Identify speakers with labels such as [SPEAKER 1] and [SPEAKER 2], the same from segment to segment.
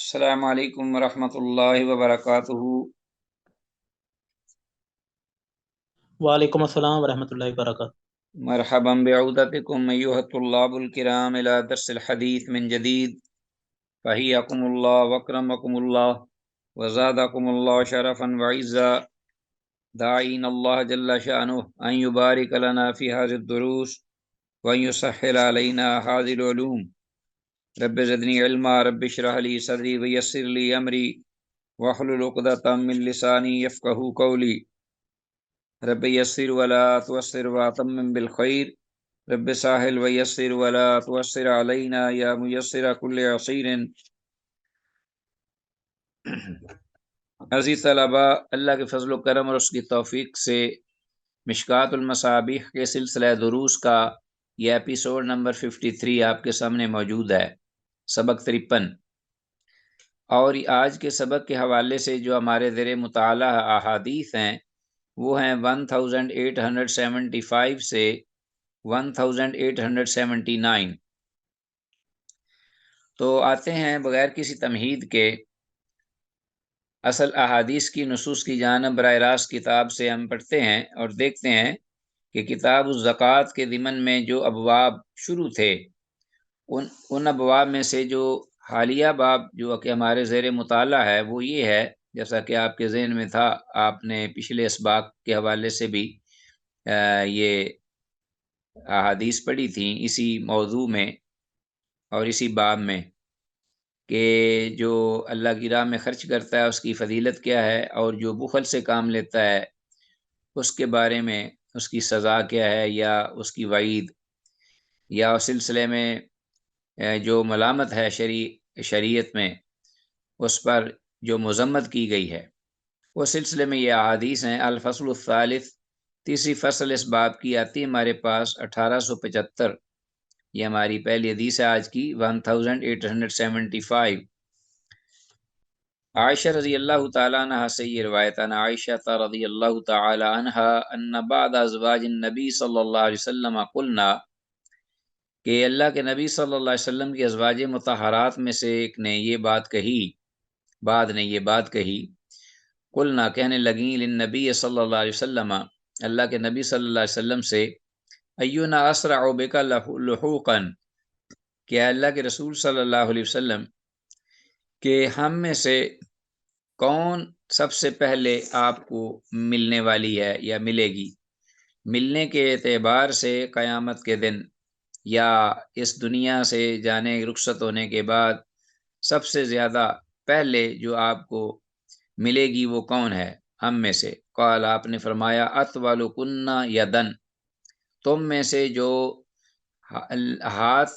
[SPEAKER 1] السلام علیکم ورحمۃ اللہ وبرکاتہ۔
[SPEAKER 2] وعلیکم السلام ورحمۃ اللہ وبرکاتہ۔
[SPEAKER 1] مرحبا بعودتکم ایھا الطلاب الکرام الی درس الحدیث من جدید، فحیاکم اللہ واکرمکم اللہ وزادکم اللہ شرفا وعزا، داعین اللہ جل شأنہ ان یبارک لنا فی هذه الدروس وان یسهل علینا هذه العلوم۔ رب زدنی علما، رب اشرح لی صدری ویسر لی امری واحلل عقدۃ من لسانی یفقہوا قولی۔ رب یسر ولا تعسر واتمم بالخیر، رب ساحل ویسر ولا تعسر علینا یا میسر کل عسیر۔ عزیز طلباء، اللہ کے فضل و کرم اور اس کی توفیق سے مشکوٰۃ المصابیح کے سلسلہ دروس کا یہ ایپیسوڈ نمبر 53 آپ کے سامنے موجود ہے، سبق 53۔ اور آج کے سبق کے حوالے سے جو ہمارے زیر مطالعہ احادیث ہیں وہ ہیں 1875 سے 1879۔ تو آتے ہیں بغیر کسی تمہید کے اصل احادیث کی نصوص کی جانب۔ براہ راست کتاب سے ہم پڑھتے ہیں اور دیکھتے ہیں کہ کتاب الزکوٰۃ کے ضمن میں جو ابواب شروع تھے ان ابواب میں سے جو حالیہ باب جو کہ ہمارے زیر مطالعہ ہے وہ یہ ہے، جیسا کہ آپ کے ذہن میں تھا، آپ نے پچھلے اسباق کے حوالے سے بھی یہ احادیث پڑھی تھیں اسی موضوع میں اور اسی باب میں، کہ جو اللہ کی راہ میں خرچ کرتا ہے اس کی فضیلت کیا ہے، اور جو بخل سے کام لیتا ہے اس کے بارے میں اس کی سزا کیا ہے، یا اس کی وعید، یا اس سلسلے میں جو ملامت ہے شریعت میں اس پر جو مذمت کی گئی ہے، اس سلسلے میں یہ احادیث ہیں۔ الفصل الثالث، تیسری فصل اس باب کی آتی ہے ہمارے پاس 1875۔ یہ ہماری پہلی حدیث ہے آج کی 1875۔ عائشہ رضی اللہ تعالیٰ عنہ سے یہ روایت ہے، عائشہ رضی اللہ تعالیٰ عنہ ان بعد ازواج النبی صلی اللہ علیہ وسلم قلنا، کہ اللہ کے نبی صلی اللہ علیہ وسلم کی ازواج مطہرات میں سے ایک نے یہ بات کہی، بعد نے یہ بات کہی، قلنا کہنے لگیں، للنبی صلی اللہ علیہ وسلم، اللہ کے نبی صلی اللہ علیہ وسلم سے، اینا اسرع بک لحوقا، کہ اللہ کے رسول صلی اللہ علیہ وسلم کہ ہم میں سے کون سب سے پہلے آپ کو ملنے والی ہے یا ملے گی، ملنے کے اعتبار سے قیامت کے دن یا اس دنیا سے جانے رخصت ہونے کے بعد سب سے زیادہ پہلے جو آپ کو ملے گی وہ کون ہے ہم میں سے؟ قال، آپ نے فرمایا، اطولکن یدن، تم میں سے جو ہاتھ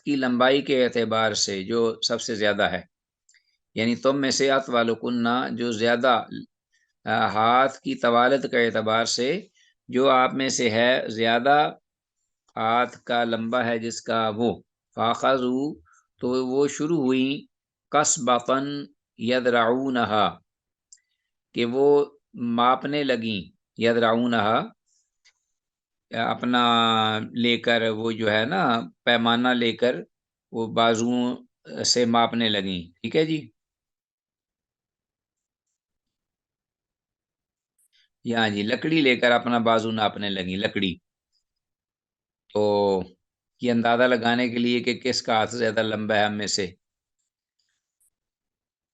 [SPEAKER 1] کی لمبائی کے اعتبار سے جو سب سے زیادہ ہے، یعنی تم میں سے اطولکن جو زیادہ ہاتھ کی طوالت کے اعتبار سے جو آپ میں سے ہے زیادہ ہاتھ کا لمبا ہے جس کا وہ، فاخذوا، تو وہ شروع ہوئی، قصبۃً یدرعونہا، کہ وہ ماپنے لگیں، یدرعونہا اپنا لے کر، وہ جو ہے نا پیمانہ لے کر وہ بازوؤں سے ماپنے لگیں، ٹھیک ہے جی۔ یہاں جی لکڑی لے کر اپنا بازو ناپنے لگیں، لکڑی، تو یہ اندازہ لگانے کے لیے کہ کس کا ہاتھ زیادہ لمبا ہے ہم میں سے۔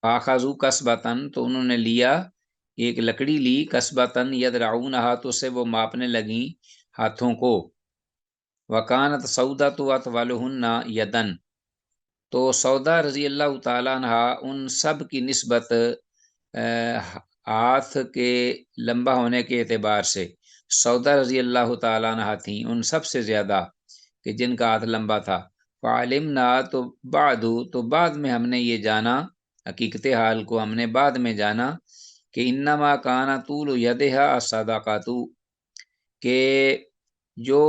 [SPEAKER 1] فاخذوا قصبۃً، تو انہوں نے لیا ایک لکڑی لی، قصبۃً یدرعونہا، تو سے وہ ماپنے لگیں ہاتھوں کو۔ وکانت سودۃ اطولہن یدن، تو سودا رضی اللہ تعالیٰ عنہ ان سب کی نسبت ہاتھ کے لمبا ہونے کے اعتبار سے سودا رضی اللہ تعالیٰ عنہ تھیں ان سب سے زیادہ، کہ جن کا ہاتھ لمبا تھا۔ فعلمنا، تو بعد میں ہم نے یہ جانا، حقیقت حال کو ہم نے بعد میں جانا، کہ انما کان طول یدہا الصدقۃ، کہ جو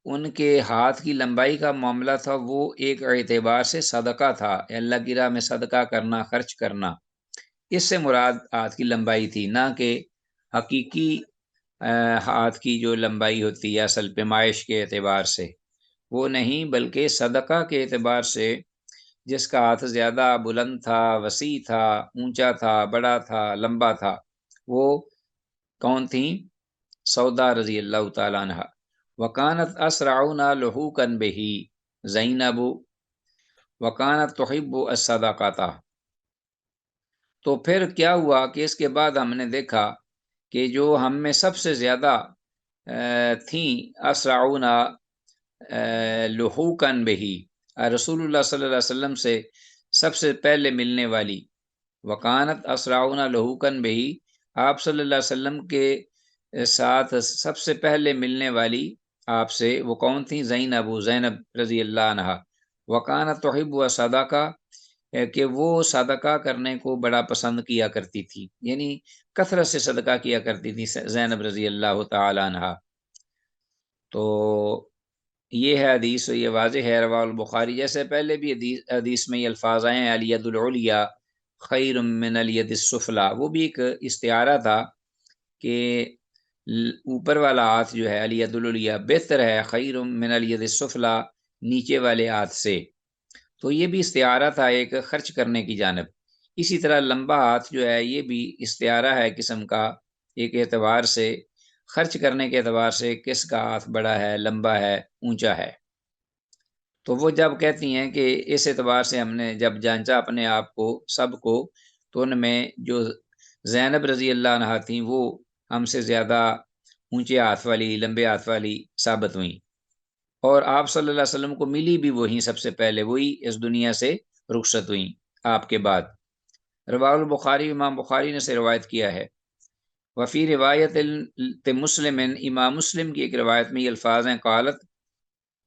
[SPEAKER 1] ان کے ہاتھ کی لمبائی کا معاملہ تھا وہ ایک اعتبار سے صدقہ تھا، اللہ کی راہ میں صدقہ کرنا، خرچ کرنا، اس سے مراد ہاتھ کی لمبائی تھی، نہ کہ حقیقی ہاتھ کی جو لمبائی ہوتی ہے اصل پیمائش کے اعتبار سے وہ نہیں، بلکہ صدقہ کے اعتبار سے جس کا ہاتھ زیادہ بلند تھا، وسیع تھا، اونچا تھا، بڑا تھا، لمبا تھا، وہ کون تھیں؟ سودا رضی اللہ تعالیٰ عنہ۔ وکانت اسرعنا لحوقا بہی زینب وکانت تحب الصداقۃ۔ تو پھر کیا ہوا کہ اس کے بعد ہم نے دیکھا کہ جو ہم میں سب سے زیادہ تھیں اسرعنا لحوقا بہی، رسول اللہ صلی اللہ علیہ وسلم سے سب سے پہلے ملنے والی، وکانت اسرعنا لحوقا بہی، آپ صلی اللہ علیہ وسلم کے ساتھ سب سے پہلے ملنے والی آپ سے وہ کون تھیں؟ زینب رضی اللہ عنہ۔ وکانت تحب الصدقہ، کہ وہ صدقہ کرنے کو بڑا پسند کیا کرتی تھی، یعنی کثرت سے صدقہ کیا کرتی تھی زینب رضی اللہ تعالی عنہ۔ تو یہ ہے حدیث، یہ واضح ہے، رواہ البخاری۔ جیسے پہلے بھی حدیث میں یہ الفاظ آئے ہیں الید العلیٰ خیر من الید السفلی، وہ بھی ایک استعارہ تھا کہ اوپر والا ہاتھ جو ہے الید العلیٰ بہتر ہے خیر من الید السفلی، نیچے والے ہاتھ سے۔ تو یہ بھی استعارہ تھا ایک خرچ کرنے کی جانب۔ اسی طرح لمبا ہاتھ جو ہے یہ بھی استعارہ ہے قسم کا، ایک اعتبار سے خرچ کرنے کے اعتبار سے کس کا ہاتھ بڑا ہے، لمبا ہے، اونچا ہے۔ تو وہ جب کہتی ہیں کہ اس اعتبار سے ہم نے جب جانچا اپنے آپ کو سب کو، تو ان میں جو زینب رضی اللہ عنہا تھیں وہ ہم سے زیادہ اونچے ہاتھ والی، لمبے ہاتھ والی ثابت ہوئیں، اور آپ صلی اللہ علیہ وسلم کو ملی بھی وہی سب سے پہلے، وہی اس دنیا سے رخصت ہوئیں آپ کے بعد۔ رواہ البخاری، امام بخاری نے سے روایت کیا ہے۔ وفی روایت مسلم، امام مسلم کی ایک روایت میں یہ الفاظ ہیں، قالت،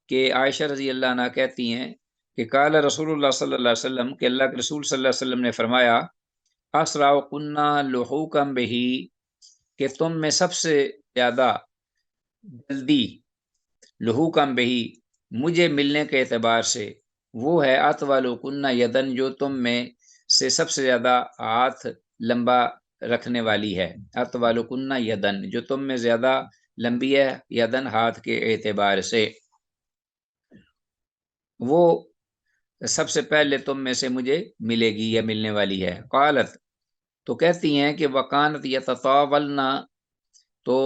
[SPEAKER 1] کہ عائشہ رضی اللہ عنہ کہتی ہیں کہ قال رسول اللہ صلی اللہ علیہ وسلم، کہ اللہ کے رسول صلی اللہ علیہ وسلم نے فرمایا، اسرع کنہ لحوقا بہی، کہ تم میں سب سے زیادہ جلدی لحوقا بہی مجھے ملنے کے اعتبار سے وہ ہے اطول کنہ یدن، جو تم میں سے سب سے زیادہ ہاتھ لمبا رکھنے والی ہے، اطول کنہ یدن، جو تم میں زیادہ لمبی ہے، یدن ہاتھ کے اعتبار سے، وہ سب سے پہلے تم میں سے مجھے ملے گی یا ملنے والی ہے۔ قالت، تو کہتی ہیں کہ وکانت یتطاولنا، تو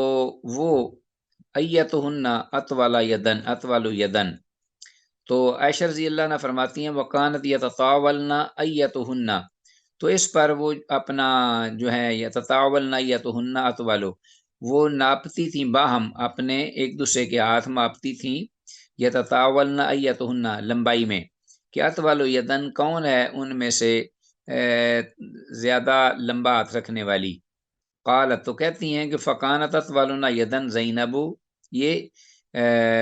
[SPEAKER 1] وہ ایتہن اطول یدن، اطول یدن، تو عائشہ رضی اللہ عنہ فرماتی ہیں وکانت یتطاولنا ایتہن، تو اس پر وہ اپنا جو ہے یتطاولنا ایتہن اطول، وہ ناپتی تھیں باہم، اپنے ایک دوسرے کے ہاتھ ماپتی تھیں، یتطاولنا ایتہن لمبائی میں، کہ اطول یدن کون ہے ان میں سے زیادہ لمبا ہاتھ رکھنے والی۔ قالت، تو کہتی ہیں کہ فکانت اطولنا یدن زینب، یہ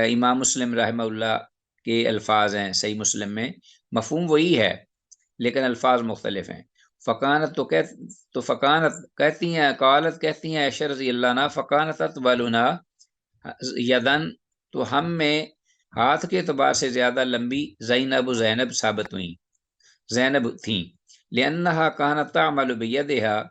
[SPEAKER 1] امام مسلم رحمہ اللہ کے الفاظ ہیں صحیح مسلم میں، مفہوم وہی ہے لیکن الفاظ مختلف ہیں۔ فکانت، تو فکانت کہتی ہیں، قالت کہتی ہیں عائشہ رضی اللہ عنہ، فکانت اطولنا یدن، تو ہم میں ہاتھ کے اعتبار سے زیادہ لمبی زینب ثابت ہوئیں، زینب تھیں، لأنہا کانت تعمل بیدہا،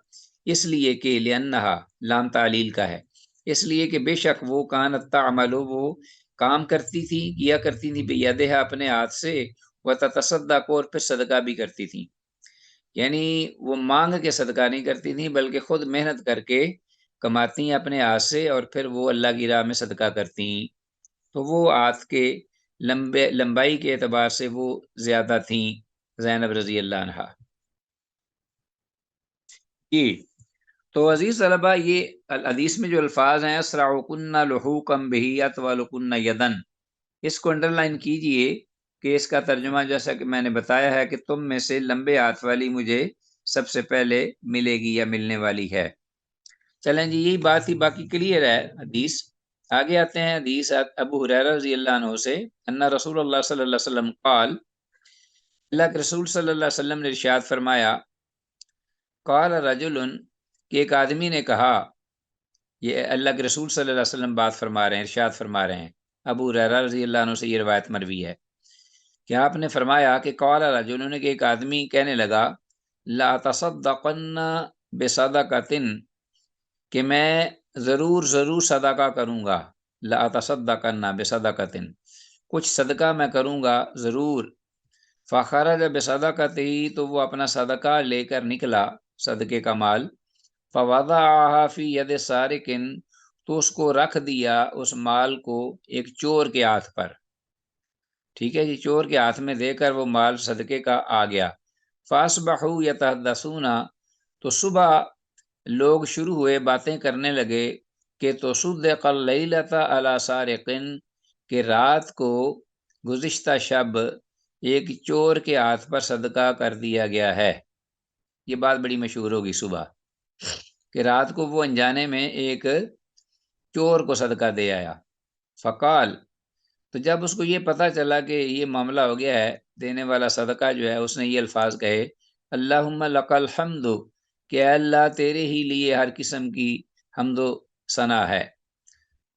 [SPEAKER 1] اس لیے کہ لأنہا لام تعلیل کا ہے، اس لیے کہ بے شک وہ کانت تعمل، وہ کام کرتی تھی، کیا کرتی تھی، بیدہا اپنے ہاتھ سے، وتتصدق، اور پھر صدقہ بھی کرتی تھی، یعنی وہ مانگ کے صدقہ نہیں کرتی تھی بلکہ خود محنت کر کے کماتی ہیں اپنے ہاتھ سے، اور پھر وہ اللہ کی راہ میں صدقہ کرتی ہیں، تو وہ ہاتھ کے لمبائی کے اعتبار سے وہ زیادہ تھیں زینب رضی اللہ عنہ۔ جی، تو عزیز طلبہ، یہ حدیث میں جو الفاظ ہیں اسرع کن لحوقا بہی اطول کن یدن، اس کو انڈر لائن کیجئے کہ اس کا ترجمہ جیسا کہ میں نے بتایا ہے کہ تم میں سے لمبے ہاتھ والی مجھے سب سے پہلے ملے گی یا ملنے والی ہے۔ چلیں جی، یہی بات ہی، باقی کلیئر ہے حدیث۔ آگے آتے ہیں حدیث ابو ہریرہ رضی اللہ عنہ سے، ان رسول اللہ صلی اللہ علیہ وسلم قال، اللہ کے رسول صلی اللہ علیہ وسلم نے ارشاد فرمایا، قال رجل، کہ ایک آدمی نے کہا، یہ اللہ کے رسول صلی اللہ علیہ وسلم بات فرما رہے ہیں، ارشاد فرما رہے ہیں، ابو ہریرہ رضی اللہ عنہ سے یہ روایت مروی ہے کہ آپ نے فرمایا کہ قال رجل، کہ ایک آدمی کہنے لگا، لا تصدقن بصدقۃ، کہ میں ضرور صدقہ کروں گا، لا تصدقن بصدقۃ، کچھ صدقہ میں کروں گا ضرور، فخرج بصدقته، تو وہ اپنا صدقہ لے کر نکلا، صدقے کا مال، فوضعها فی ید سارق، تو اس کو رکھ دیا اس مال کو ایک چور کے ہاتھ پر، ٹھیک ہے جی، چور کے ہاتھ میں دے کر وہ مال صدقے کا آ گیا۔ فاصبحوا یتحدثون، تو صبح لوگ شروع ہوئے باتیں کرنے لگے کہ تصدق اللیلۃ علی سارق، کہ رات کو گزشتہ شب ایک چور کے ہاتھ پر صدقہ کر دیا گیا ہے۔ یہ بات بڑی مشہور ہوگی صبح، کہ رات کو وہ انجانے میں ایک چور کو صدقہ دے آیا۔ فقال، تو جب اس کو یہ پتہ چلا کہ یہ معاملہ ہو گیا ہے، دینے والا صدقہ جو ہے، اس نے یہ الفاظ کہے، اللہم لک الحمد، کہ اے اللہ تیرے ہی لیے ہر قسم کی حمد و ثنا ہے،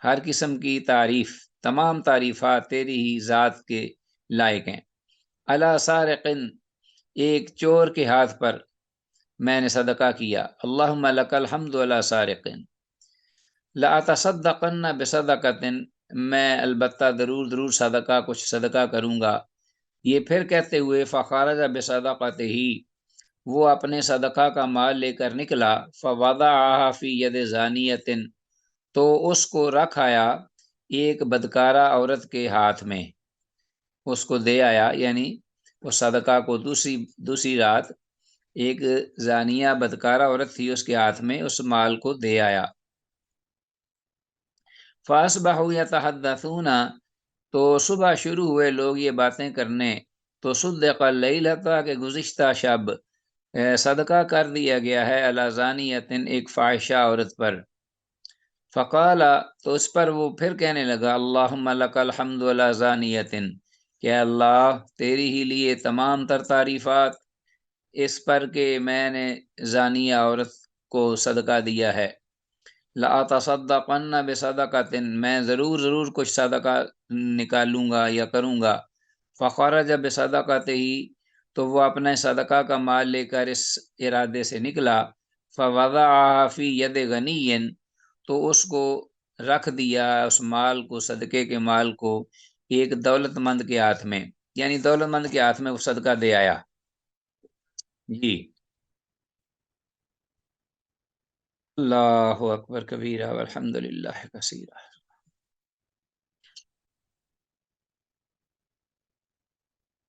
[SPEAKER 1] ہر قسم کی تعریف، تمام تعریفات تیری ہی ذات کے لائق ہیں۔ علی سارق، ایک چور کے ہاتھ پر میں نے صدقہ کیا، اللہم لک الحمد علی سارق، لأتصدقن بصدقۃ، میں البتہ ضرور صدقہ، کچھ صدقہ کروں گا۔ یہ پھر کہتے ہوئے فخرج بصدقتہ، وہ اپنے صدقہ کا مال لے کر نکلا، فوضعها فی ید زانیۃ، تو اس کو رکھ آیا ایک بدکارہ عورت کے ہاتھ میں، اس کو دے آیا، یعنی اس صدقہ کو دوسری رات ایک زانیہ بدکارہ عورت تھی، اس کے ہاتھ میں اس مال کو دے آیا۔ فاصبحوا یتحدثون، تو صبح شروع ہوئے لوگ یہ باتیں کرنے، تو صدق اللیلۃ، کہ گزشتہ شب صدقہ کر دیا گیا ہے، علی زانیۃ، ایک فاحشہ عورت پر۔ فقال، تو اس پر وہ پھر کہنے لگا، اللہم لک الحمد علی زانیۃ، کہ اللہ تیری ہی لیے تمام تر تعریفات اس پر کہ میں نے زانیہ عورت کو صدقہ دیا ہے۔ لأتصدقن بصدقۃ، میں ضرور کچھ صدقہ نکالوں گا یا کروں گا۔ فخرج بصدقتہ، تو وہ اپنے صدقہ کا مال لے کر اس ارادے سے نکلا، فوضعها فی ید غنی، تو اس کو رکھ دیا اس مال کو، صدقے کے مال کو، ایک دولت مند کے ہاتھ میں، یعنی دولت مند کے ہاتھ میں وہ صدقہ دے آیا جی۔ اللہ اکبر کبیرہ والحمد للہ کثیرہ۔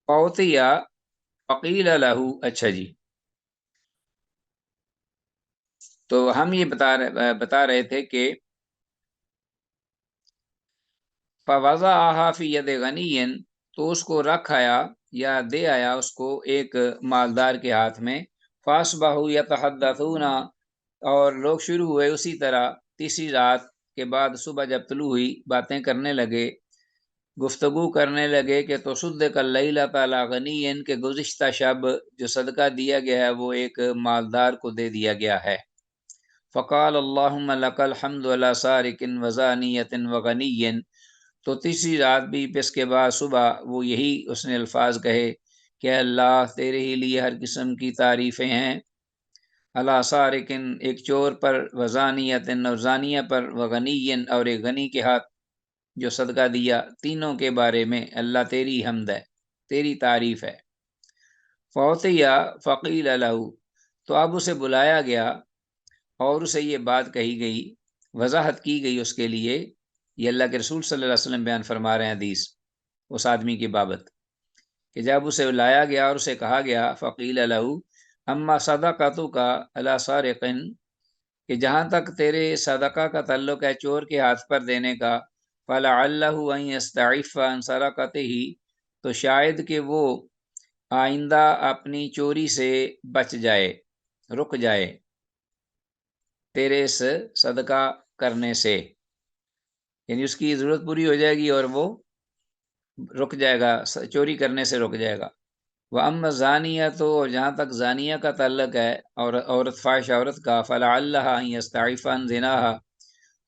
[SPEAKER 1] فوتیا فقیل لہ، اچھا جی، تو ہم یہ بتا رہے تھے کہ فوضعها فی ید غنی، تو اس کو رکھ آیا یا دے آیا اس کو ایک مالدار کے ہاتھ میں۔ فاصبحوا یتحدثون، اور لوگ شروع ہوئے اسی طرح تیسری رات کے بعد صبح جب طلوع ہوئی باتیں کرنے لگے، گفتگو کرنے لگے کہ تصدق اللیلۃ علی غنی، کہ گزشتہ شب جو صدقہ دیا گیا ہے وہ ایک مالدار کو دے دیا گیا ہے۔ فقال اللہم لک الحمد علی سارق وزانیۃ وغنی، تو تیسری رات بھی اس کے بعد صبح وہ یہی اس نے الفاظ کہے کہ اللہ تیرے ہی لیے ہر قسم کی تعریفیں ہیں، علی سارق، ایک چور پر، وزانیۃ، اور زانیہ پر، وغنی، اور ایک غنی کے ہاتھ جو صدقہ دیا، تینوں کے بارے میں اللہ تیری حمد ہے، تیری تعریف ہے۔ فوتیا فقیل لہ، تو اب اسے بلایا گیا اور اسے یہ بات کہی گئی، وضاحت کی گئی اس کے لیے، یہ اللہ کے رسول صلی اللہ علیہ وسلم بیان فرما رہے ہیں حدیث اس آدمی کی بابت، کہ جب اسے لایا گیا اور اسے کہا گیا، فقیل لہ اما صدقتک علی سارق، کہ جہاں تک تیرے صدقہ کا تعلق ہے چور کے ہاتھ پر دینے کا، فلعلہ ان یستعف عن سرقتہ، تو شاید کہ وہ آئندہ اپنی چوری سے بچ جائے، رک جائے تیرے اس صدقہ کرنے سے، یعنی اس کی ضرورت پوری ہو جائے گی اور وہ رک جائے گا، چوری کرنے سے رک جائے گا۔ وَأَمَّا الزَّانِيَةُ، تو جہاں تک زانیہ کا تعلق ہے اور عورت فاحش عورت کا، فَلَعَلَّهَا أَن يَسْتَعِفَّ عَن زِنَاهَا،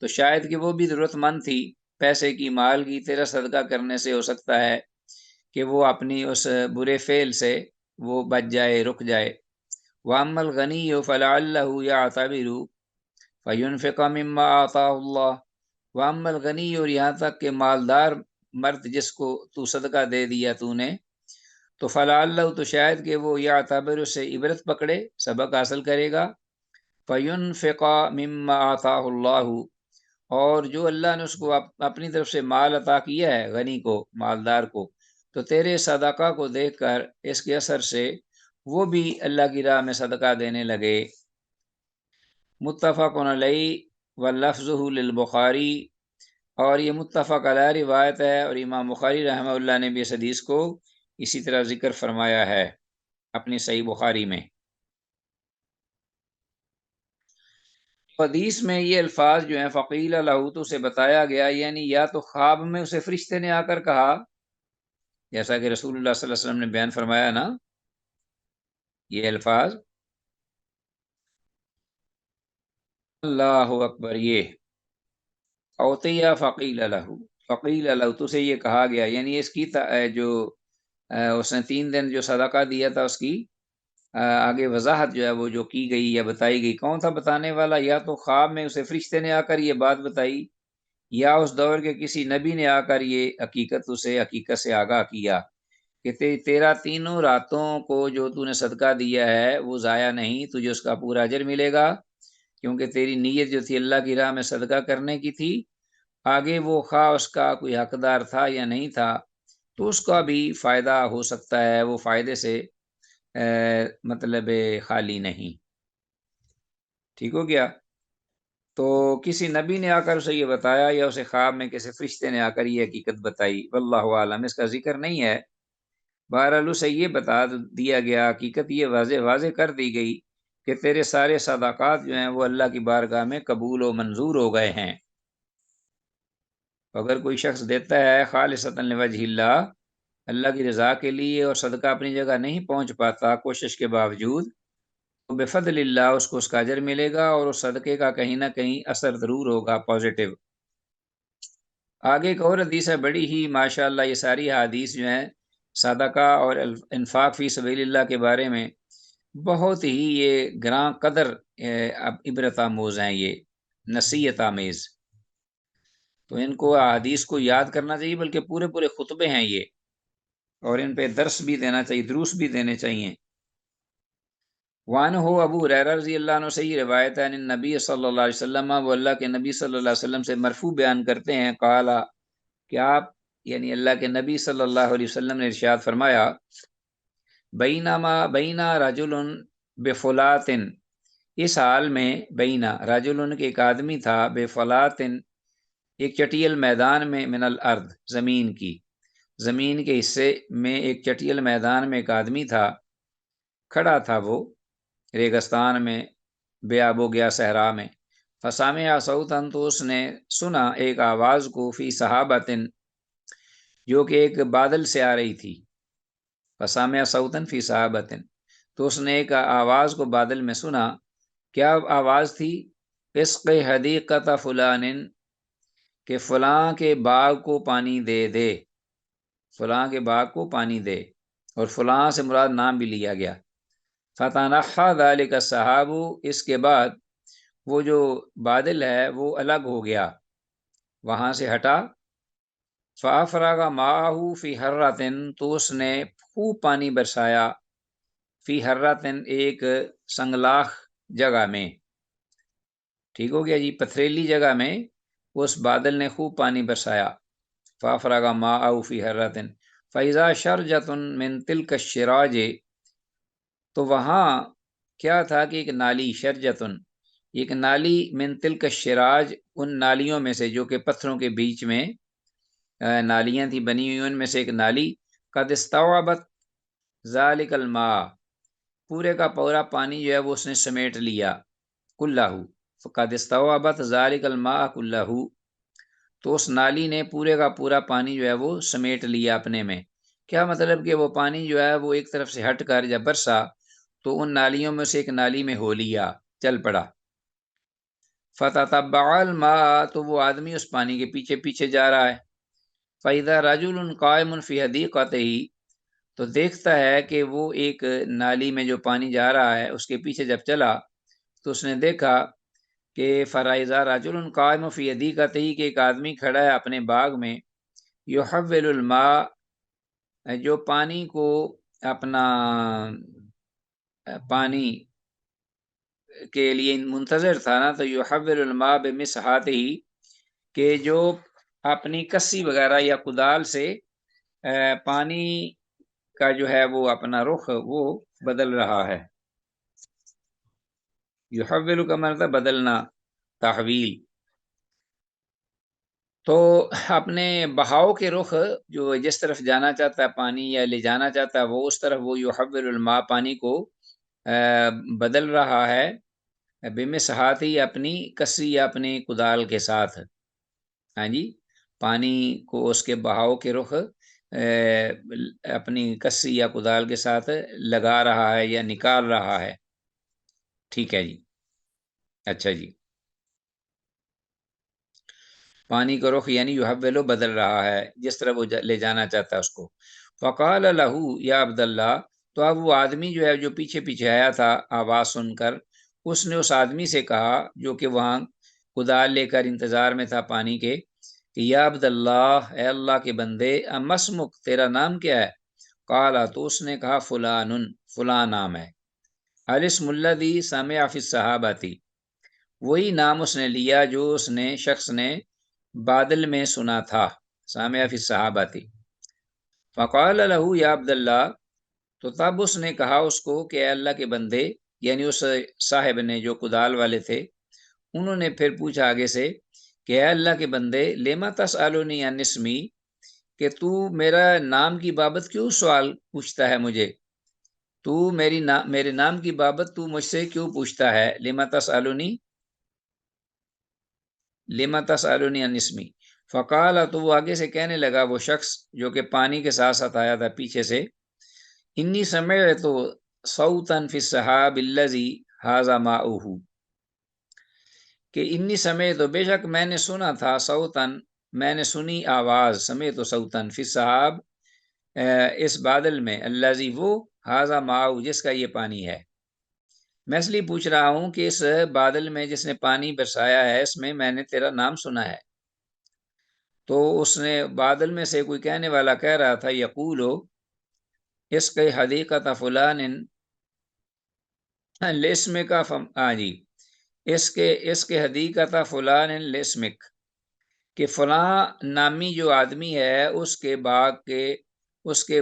[SPEAKER 1] تو شاید کہ وہ بھی ضرورت مند تھی پیسے کی، مال کی، تیرا صدقہ کرنے سے ہو سکتا ہے کہ وہ اپنی اس برے فعل سے وہ بچ جائے، رک جائے۔ وَأَمَّا الْغَنِيُّ فَلَعَلَّهُ يَعْتَبِرُ فَيُنْفِقَ مِمَّا آتَاهُ اللَّهُ۔ وَأَمَّا الْغَنِيُّ، اور یہاں تک کہ مالدار مرد جس کو تو صدقہ دے دیا تو نے، تو فلعلہ تو شاید کہ وہ یعتبر سے عبرت پکڑے، سبق حاصل کرے گا، فینفق مما آتاہ اللہ، اور جو اللہ نے اس کو اپنی طرف سے مال عطا کیا ہے، غنی کو، مالدار کو، تو تیرے صدقہ کو دیکھ کر اس کے اثر سے وہ بھی اللہ کی راہ میں صدقہ دینے لگے۔ متفق علیہ واللفظ للبخاری، اور یہ متفق علیہ روایت ہے، اور امام بخاری رحمہ اللہ نے بھی اس حدیث کو اسی طرح ذکر فرمایا ہے اپنی صحیح بخاری میں۔ حدیث میں یہ الفاظ جو ہیں فقیل لہ، تو اسے بتایا گیا، یعنی یا تو خواب میں اسے فرشتے نے آ کر کہا، جیسا کہ رسول اللہ صلی اللہ علیہ وسلم نے بیان فرمایا نا یہ الفاظ، اللہ اکبر، یہ اوتیا فقیل لہ، فقیل لہ، تو اسے یہ کہا گیا، یعنی اس کی جو اس نے 3 دن جو صدقہ دیا تھا اس کی آگے وضاحت جو ہے وہ جو کی گئی یا بتائی گئی۔ کون تھا بتانے والا؟ یا تو خواب میں اسے فرشتے نے آ کر یہ بات بتائی، یا اس دور کے کسی نبی نے آ کر یہ حقیقت سے آگاہ کیا کہ تیرا 3 راتوں کو جو تو نے صدقہ دیا ہے وہ ضائع نہیں، تجھے اس کا پورا اجر ملے گا، کیونکہ تیری نیت جو تھی اللہ کی راہ میں صدقہ کرنے کی تھی۔ آگے وہ خواہ اس کا کوئی حقدار تھا یا نہیں تھا، تو اس کا بھی فائدہ ہو سکتا ہے، وہ فائدے سے مطلب خالی نہیں۔ ٹھیک ہو گیا؟ تو کسی نبی نے آ کر اسے یہ بتایا، یا اسے خواب میں کسی فرشتے نے آ کر یہ حقیقت بتائی، واللہ عالم، اس کا ذکر نہیں ہے۔ بہرحال اسے یہ بتا دیا گیا، حقیقت یہ واضح کر دی گئی کہ تیرے سارے صدقات جو ہیں وہ اللہ کی بارگاہ میں قبول و منظور ہو گئے ہیں۔ اگر کوئی شخص دیتا ہے خالصۃ لوجہ اللہ، اللہ کی رضا کے لیے، اور صدقہ اپنی جگہ نہیں پہنچ پاتا کوشش کے باوجود، تو بفضل اللہ اس کو اس کا اجر ملے گا، اور اس صدقے کا کہیں نہ کہیں اثر ضرور ہوگا پازیٹیو۔ آگے ایک اور حدیث ہے بڑی ہی ماشاءاللہ، یہ ساری حدیث جو ہیں صدقہ اور انفاق فی سبیل اللہ کے بارے میں بہت ہی یہ گراں قدر عبرت آموز ہیں، یہ نصیحت آمیز، تو ان کو حدیث کو یاد کرنا چاہیے، بلکہ پورے خطبے ہیں یہ، اور ان پہ درس بھی دینا چاہیے، دروس بھی دینے چاہیے۔ وعنہ ابو ہریرہ رضی اللہ عنہ سے یہ روایت ہے، ان نبی صلی اللہ علیہ وسلم، وہ اللہ کے نبی صلی اللہ علیہ وسلم سے مرفوع بیان کرتے ہیں، قالا، کہ آپ یعنی اللہ کے نبی صلی اللہ علیہ وسلم نے ارشاد فرمایا، بینا رجل بفلاتن، اس حال میں بینا رجل کے ایک آدمی تھا، بفلاتن، ایک چٹیل میدان میں، من الارض، زمین کے حصے میں ایک چٹیل میدان میں ایک آدمی تھا، کھڑا تھا وہ ریگستان میں، بے آب و گیا صحرا میں، فسامع صوتا، تو اس نے سنا ایک آواز کو، فی صحابۃ، جو کہ ایک بادل سے آ رہی تھی، فسامع صوتا فی صحابۃ، تو اس نے ایک آواز کو بادل میں سنا۔ کیا آواز تھی؟ اسق حدیقۃ فلان، کہ فلاں کے باغ کو پانی دے دے، فلاں کے باغ کو پانی دے، اور فلاں سے مراد نام بھی لیا گیا۔ فتنحى ذلك السحاب، اس کے بعد وہ جو بادل ہے وہ الگ ہو گیا، وہاں سے ہٹا۔ فافرغ ماءه في حرة، تو اس نے خوب پانی برسایا، فی حرة، ایک سنگلاخ جگہ میں، ٹھیک ہو گیا جی، پتھریلی جگہ میں اس بادل نے خوب پانی برسایا۔ فافرغ ماءه في حرة فاذا شرجة من تلك الشراج، تو وہاں کیا تھا کہ ایک نالی، شرجتن، ایک نالی، من تلک الشراج، ان نالیوں میں سے جو کہ پتھروں کے بیچ میں نالیاں تھی بنی ہوئی، ان میں سے ایک نالی، قد استوعبت ذالک الماء، پورے کا پورا پانی جو ہے وہ اس نے سمیٹ لیا، کلہ، قد استوعبت ذالک الماء کلہ، تو اس نالی نے پورے کا پورا پانی جو ہے وہ سمیٹ لیا اپنے میں۔ کیا مطلب کہ وہ پانی جو ہے وہ ایک طرف سے ہٹ کر جب برسا تو ان نالیوں میں سے ایک نالی میں ہو لیا، چل پڑا۔ فتتبع الماء، تو وہ آدمی اس پانی کے پیچھے پیچھے جا رہا ہے۔ فاذا رجل قائم فی حدیقتہ، تو دیکھتا ہے کہ وہ ایک نالی میں جو پانی جا رہا ہے اس کے پیچھے جب چلا تو اس نے دیکھا کہ فاذا رجل قائم فی حدیقتہ، کہ ایک آدمی کھڑا ہے اپنے باغ میں، یحول الماء، جو پانی کو اپنا پانی کے لیے منتظر تھا نا، تو یحول الماء بمسحاتہ ہی، کہ جو اپنی کسی وغیرہ یا کدال سے پانی کا جو ہے وہ اپنا رخ وہ بدل رہا ہے. یحول کا مطلب بدلنا، تحویل. تو اپنے بہاؤ کے رخ جو جس طرف جانا چاہتا ہے پانی یا لے جانا چاہتا ہے وہ اس طرف وہ یحول الماء پانی کو بدل رہا ہے بمسحاتی اپنی کسی یا اپنی کدال کے ساتھ. ہاں جی، پانی کو اس کے بہاؤ کے رخ اپنی کسی یا کدال کے ساتھ لگا رہا ہے یا نکال رہا ہے. ٹھیک ہے جی. اچھا جی، پانی کا رخ یعنی یحول بدل رہا ہے جس طرح وہ لے جانا چاہتا ہے اس کو. فقال له یا عبداللہ، تو اب وہ آدمی جو ہے جو پیچھے پیچھے آیا تھا آواز سن کر، اس نے اس آدمی سے کہا جو کہ وہاں کدال لے کر انتظار میں تھا پانی کے، کہ یا عبداللہ، اے اللہ کے بندے، امسمک، تیرا نام کیا ہے؟ قالا، تو اس نے کہا فلان، فلاں نام ہے. الاسم الذی سمع فی الصحابۃ، وہی نام اس نے لیا جو اس نے شخص نے بادل میں سنا تھا. سامع فی الصحابۃ. فقال له یا عبداللہ، تو تب اس نے کہا اس کو کہ اے اللہ کے بندے، یعنی اس صاحب نے جو کدال والے تھے، انہوں نے پھر پوچھا آگے سے کہ اے اللہ کے بندے، لما تسألنی عن اسمی، کہ تو میرا نام کی بابت کیوں سوال پوچھتا ہے مجھے؟ تو میرے نام کی بابت تو مجھ سے کیوں پوچھتا ہے؟ لما تسألنی عن اسمی. فقال، تو وہ آگے سے کہنے لگا وہ شخص جو کہ پانی کے ساتھ ساتھ آیا تھا پیچھے سے، انی سمعت صوتا فی السحاب الذی ھذا ماؤہ، کہ انی سمعت، بے شک میں نے سنا تھا، صوتاً، میں نے سنی آواز، سمعت صوتاً فی السحاب، اس بادل میں، الذی، وہ، ھذا ماؤہ، جس کا یہ پانی ہے. میں اس لیے پوچھ رہا ہوں کہ اس بادل میں جس نے پانی برسایا ہے اس میں نے تیرا نام سنا ہے. تو اس نے بادل میں سے کوئی کہنے والا کہہ رہا تھا، یقولو، اس کے حدیقت فلان لسمک، ہاں جی، اس کے حدیقت فلان لسمک، کہ فلاں نامی جو آدمی ہے اس کے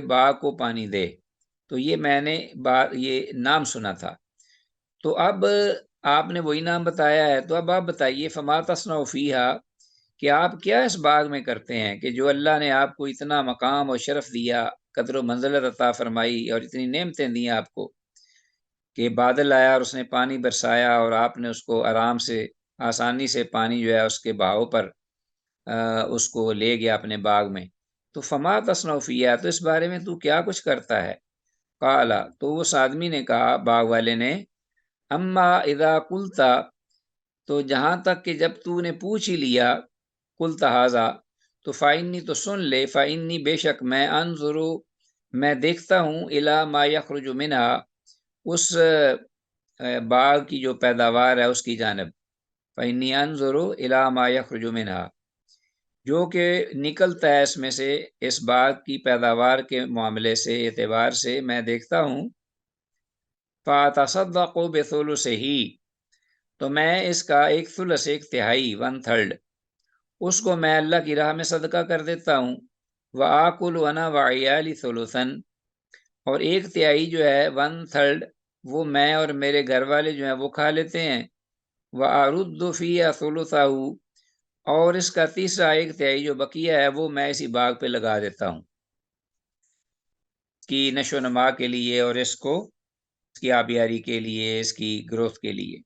[SPEAKER 1] باغ کو پانی دے. تو یہ میں نے یہ نام سنا تھا. تو اب آپ نے وہی نام بتایا ہے، تو اب آپ بتائیے، فما تصنع فیہا، کہ آپ کیا اس باغ میں کرتے ہیں کہ جو اللہ نے آپ کو اتنا مقام اور شرف دیا، قدر و منزلت عطا فرمائی اور اتنی نعمتیں دی آپ کو، کہ بادل آیا اور اس نے پانی برسایا اور آپ نے اس کو آرام سے، آسانی سے پانی جو ہے اس کے بہاؤ پر اس کو لے گیا اپنے باغ میں. تو فما تصنع فیہا، تو اس بارے میں تو کیا کچھ کرتا ہے؟ قالا، تو اس آدمی نے کہا، باغ والے نے، اما اذا قلتا، تو جہاں تک کہ جب تو نے پوچھ ہی لیا، قلت ھذا، تو فإنی، تو سن لے، فإنی، بے شک میں، انظر، میں دیکھتا ہوں، الی ما یخرج منہا، اس باغ کی جو پیداوار ہے اس کی جانب. فإنی انظر الی ما یخرج منہا، جو کہ نکلتا ہے اس میں سے، اس باغ کی پیداوار کے معاملے سے، اعتبار سے میں دیکھتا ہوں. فأتصدق بثلثہ، تو میں اس کا ایک ثلث، ایک تہائی، 1/3، اس کو میں اللہ کی راہ میں صدقہ کر دیتا ہوں. وآکل انا وعیالی ثلثاً، اور ایک تہائی جو ہے، 1/3، وہ میں اور میرے گھر والے جو ہیں وہ کھا لیتے ہیں. وأرد فیہ ثلثہ، اور اس کا تیسرا ایک تہائی جو بقیہ ہے وہ میں اسی باغ پہ لگا دیتا ہوں کی نشو و نما کے لیے، اور اس کی آبیاری کے لیے، اس کی گروتھ کے لیے.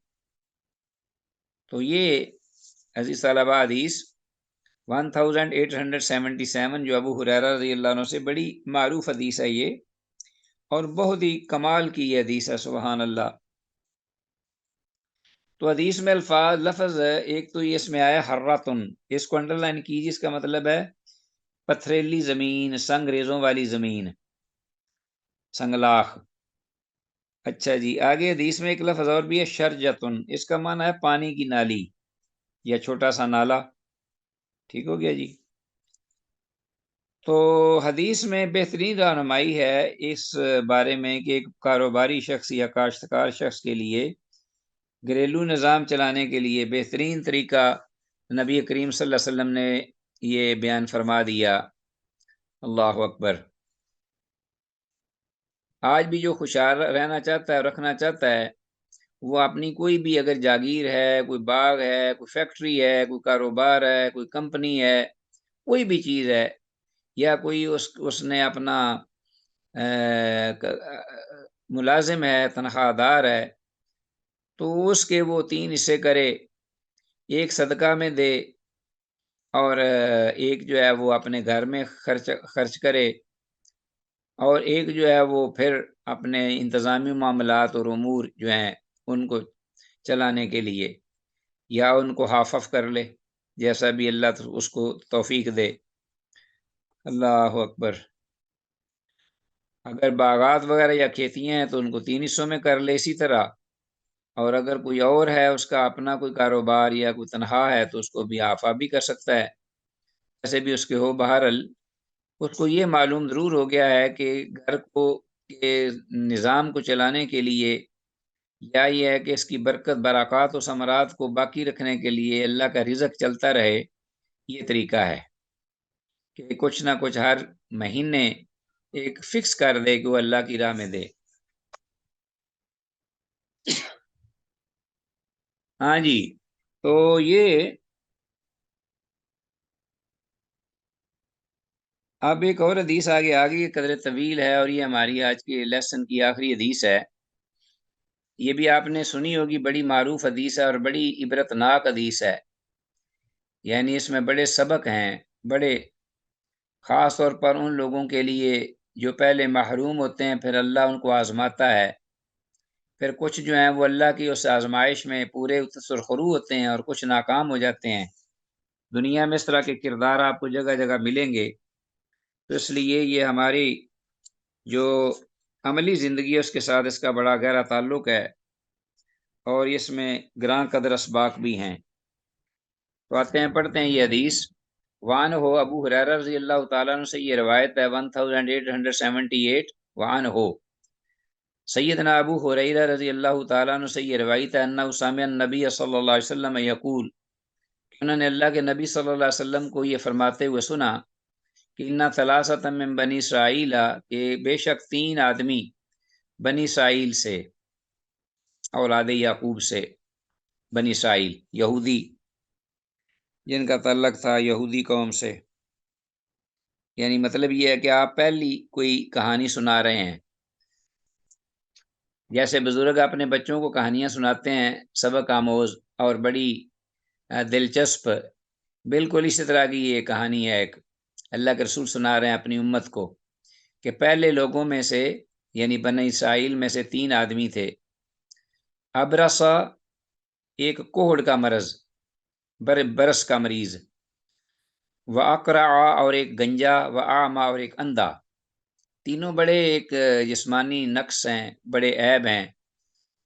[SPEAKER 1] تو یہ عزیز طلبہ حدیث 1877 جو ابو ہریرہ رضی اللہ عنہ سے بڑی معروف حدیث ہے یہ، اور بہت ہی کمال کی یہ حدیث ہے، سبحان اللہ. تو حدیث میں لفظ ہے ایک، تو یہ اس میں آیا حراتن، اس کو انڈر لائن کیجیے، اس کا مطلب ہے پتھریلی زمین، سنگ ریزوں والی زمین، سنگلاخ. اچھا جی، آگے حدیث میں ایک لفظ اور بھی ہے، شرجتن، اس کا معنی ہے پانی کی نالی یا چھوٹا سا نالا. ٹھیک ہو گیا جی. تو حدیث میں بہترین رہنمائی ہے اس بارے میں کہ ایک کاروباری شخص یا کاشتکار شخص کے لیے گھریلو نظام چلانے کے لیے بہترین طریقہ نبی کریم صلی اللہ علیہ وسلم نے یہ بیان فرما دیا۔ اللہ اکبر۔ آج بھی جو خوشحال رہنا چاہتا ہے، رکھنا چاہتا ہے، وہ اپنی کوئی بھی اگر جاگیر ہے، کوئی باغ ہے، کوئی فیکٹری ہے، کوئی کاروبار ہے، کوئی کمپنی ہے، کوئی بھی چیز ہے، یا کوئی اس نے اپنا ملازم ہے، تنخواہ دار ہے، تو اس کے وہ 3 حصے کرے، ایک صدقہ میں دے اور ایک جو ہے وہ اپنے گھر میں خرچ کرے، اور ایک جو ہے وہ پھر اپنے انتظامی معاملات اور امور جو ہیں ان کو چلانے کے لیے، یا ان کو ہاف آف کر لے، جیسا بھی اللہ اس کو توفیق دے۔ اللہ اکبر۔ اگر باغات وغیرہ یا کھیتیاں ہیں تو ان کو 3 حصوں میں کر لے اسی طرح، اور اگر کوئی اور ہے اس کا اپنا کوئی کاروبار یا کوئی تنخواہ ہے تو اس کو بھی آفا بھی کر سکتا ہے، جیسے بھی اس کے ہو۔ بہرحال اس کو یہ معلوم ضرور ہو گیا ہے کہ گھر کو کے نظام کو چلانے کے لیے، یا یہ ہے کہ اس کی برکت برکات و ثمرات کو باقی رکھنے کے لیے، اللہ کا رزق چلتا رہے، یہ طریقہ ہے کہ کچھ نہ کچھ ہر مہینے ایک فکس کر دے کہ وہ اللہ کی راہ میں دے۔ ہاں جی، تو یہ اب ایک اور حدیث آگے یہ قدر طویل ہے، اور یہ ہماری آج کے لیسن کی آخری حدیث ہے۔ یہ بھی آپ نے سنی ہوگی، بڑی معروف حدیث ہے اور بڑی عبرتناک حدیث ہے، یعنی اس میں بڑے سبق ہیں، بڑے خاص طور پر ان لوگوں کے لیے جو پہلے محروم ہوتے ہیں، پھر اللہ ان کو آزماتا ہے، پھر کچھ جو ہیں وہ اللہ کی اس آزمائش میں پورے سرخرو ہوتے ہیں اور کچھ ناکام ہو جاتے ہیں۔ دنیا میں اس طرح کے کردار آپ کو جگہ جگہ ملیں گے، تو اس لیے یہ ہماری جو عملی زندگی ہے اس کے ساتھ اس کا بڑا گہرا تعلق ہے، اور اس میں گراں قدر اسباق بھی ہیں۔ تو آتے ہیں، پڑھتے ہیں یہ حدیث۔ وعن ہو ابو ہریرہ رضی اللہ تعالیٰ عنہ سے یہ روایت ہے 1878، وعن ہو سیدنا ابو ہریرہ رضی اللہ تعالیٰ عنہ سے یہ روایت ہے انہ سمع النبی صلی اللہ علیہ وسلم یقول، انہوں نے اللہ کے نبی صلی اللہ علیہ وسلم کو یہ فرماتے ہوئے سنا کہ انا ثلاثۃ من بنی اسرائیل، کہ بے شک 3 آدمی بنی اسرائیل سے، اولاد یعقوب سے، بنی اسرائیل یہودی جن کا تعلق تھا یہودی قوم سے، یعنی مطلب یہ ہے کہ آپ پہلی کوئی کہانی سنا رہے ہیں، جیسے بزرگ اپنے بچوں کو کہانیاں سناتے ہیں سبق آموز اور بڑی دلچسپ، بالکل اسی طرح کی یہ کہانی ہے ایک، اللہ کے رسول سنا رہے ہیں اپنی امت کو کہ پہلے لوگوں میں سے، یعنی بنی اسرائیل میں سے 3 آدمی تھے۔ ابرسا، ایک کوہڑ کا مرض، برس کا مریض، و اقرع، اور ایک گنجا، و اعما، اور ایک اندھا۔ تینوں بڑے ایک جسمانی نقص ہیں، بڑے عیب ہیں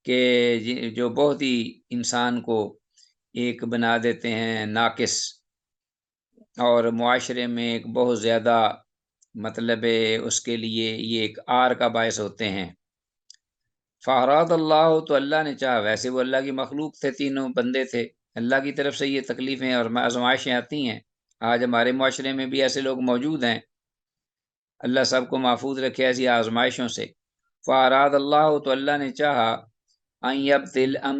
[SPEAKER 1] کہ جو بہت ہی انسان کو ایک بنا دیتے ہیں ناقص، اور معاشرے میں ایک بہت زیادہ مطلب اس کے لیے یہ ایک آر کا باعث ہوتے ہیں۔ فاراد اللہ، تو اللہ نے چاہا، ویسے وہ اللہ کی مخلوق تھے، تینوں بندے تھے، اللہ کی طرف سے یہ تکلیفیں اور آزمائشیں آتی ہیں۔ آج ہمارے معاشرے میں بھی ایسے لوگ موجود ہیں، اللہ سب کو محفوظ رکھے ایسی آزمائشوں سے۔ فاراد اللہ، تو اللہ نے چاہا، ان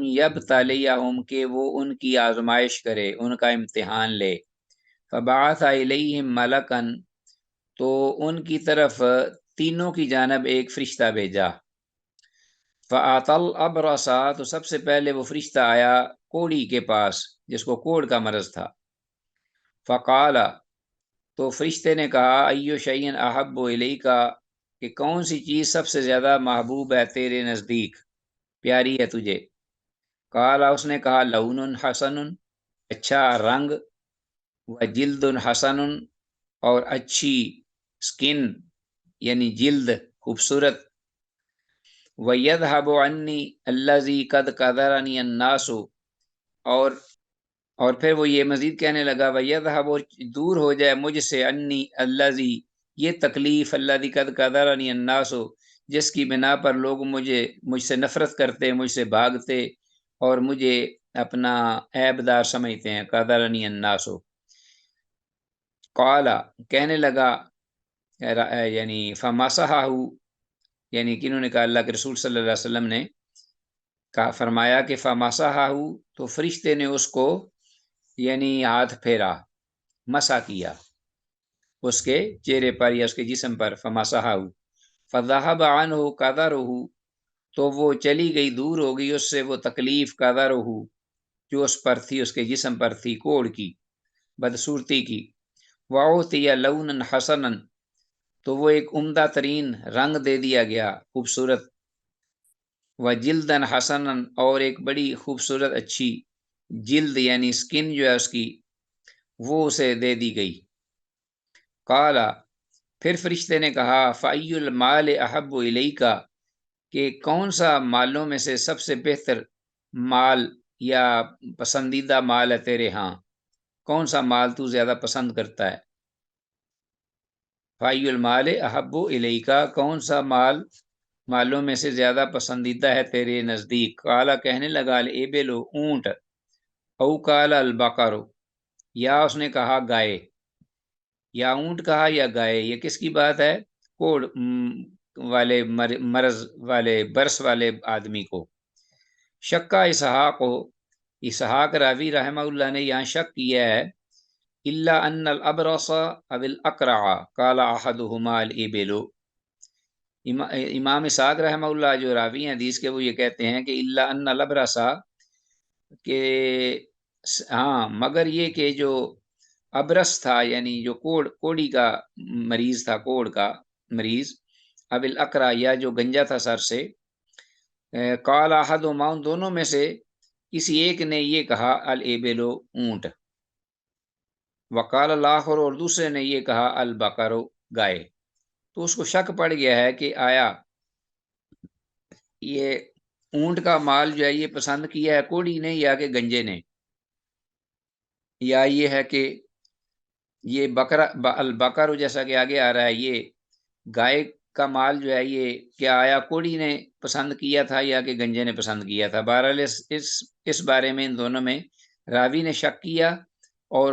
[SPEAKER 1] یبتلیہم، کہ وہ ان کی آزمائش کرے، ان کا امتحان لے۔ فبعث الیہم ملکن، تو ان کی طرف تینوں کی جانب ایک فرشتہ بھیجا۔ فَأَتَى الْأَبْرَصَ، تو سب سے پہلے وہ فرشتہ آیا کوڑی کے پاس جس کو کوڑ کا مرض تھا۔ فقال، تو فرشتے نے کہا، ایو شیء احب الیک، کہ کون سی چیز سب سے زیادہ محبوب ہے تیرے نزدیک، پیاری ہے تجھے؟ قال، اس نے کہا، لون حسن، اچھا رنگ، و جلد حسن، اور اچھی سکن یعنی جلد خوبصورت، وَيَذْهَبُ عَنِّي الَّذِي قَدْ قَدَرَنِي النَّاسُ، اور اور پھر وہ یہ مزید کہنے لگا وَيَذْهَبُ، وہ دور ہو جائے مجھ سے، انی الذی، یہ تکلیف، الذی قد قدرنی الناس، جس کی بنا پر لوگ مجھ سے نفرت کرتے، مجھ سے بھاگتے اور مجھے اپنا عیب دار سمجھتے ہیں. قدرنی الناس. قال، کہنے لگا، یعنی فمسحہ، یعنی کہ انہوں نے کہا، اللہ کے رسول صلی اللہ علیہ وسلم نے کہا، فرمایا کہ فمسحہ، تو فرشتے نے اس کو یعنی ہاتھ پھیرا، مسا کیا اس کے چہرے پر یا اس کے جسم پر. فمسحہ فذهب عنہ قدرہ، تو وہ چلی گئی، دور ہو گئی اس سے وہ تکلیف، قدرہ، جو اس پر تھی، اس کے جسم پر تھی، کوڑ کی، بدصورتی کی. وَأُعْطِيَ لَوْنًا حَسَنًا، تو وہ ایک عمدہ ترین رنگ دے دیا گیا، خوبصورت. وَجِلْدًا حَسَنًا، اور ایک بڑی خوبصورت اچھی جلد یعنی سکن جو ہے اس کی، وہ اسے دے دی گئی. قال، پھر فرشتے نے کہا، فَأَيُّ الْمَالِ أَحَبُّ إِلَيْكَ، کہ کون سا مالوں میں سے سب سے بہتر مال یا پسندیدہ مال ہے تیرے ہاں، کون سا مال تو زیادہ پسند کرتا ہے. فَأَيُّ الْمَالِ أَحَبُّ إِلَيْكَ، کون سا مالوں میں سے زیادہ پسندیدہ ہے تیرے نزدیک. قال، کہنے لگا، الْإِبِلُ، اونٹ. او قال البقر، یا اس نے کہا گائے، یا اونٹ کہا یا گائے. یہ کس کی بات ہے؟ کوڑ والے، مرض والے، برس والے آدمی کو. شکا اسحاق ہو، اسحاق راوی رحمہ اللہ نے یہاں شک کیا ہے. الا ان الابرص او الاقرع قال احدهما الابل. امام اسحاق رحمہ اللہ جو راوی ہیں حدیث کے، وہ یہ کہتے ہیں کہ الا ان الابرص، کہ ہاں مگر یہ کہ جو ابرس تھا، یعنی جو کوڑی کا مریض تھا، کوڑ کا مریض، اب الاقرع، یا جو گنجا تھا سر سے. قال احدهما، ان دونوں میں سے کسی ایک نے یہ کہا، الابل، اونٹ. وقال الاخر، اور دوسرے نے یہ کہا، البقر، گائے. تو اس کو شک پڑ گیا ہے کہ آیا یہ اونٹ کا مال جو ہے یہ پسند کیا ہے کوڑی نے یا کہ گنجے نے، یا یہ ہے کہ یہ بکرا البقر جیسا کہ آگے آ رہا ہے، یہ گائے کا مال جو ہے یہ کیا آیا کوڑی نے پسند کیا تھا یا کہ گنجے نے پسند کیا تھا. بہرحال اس بارے میں ان دونوں میں راوی نے شک کیا اور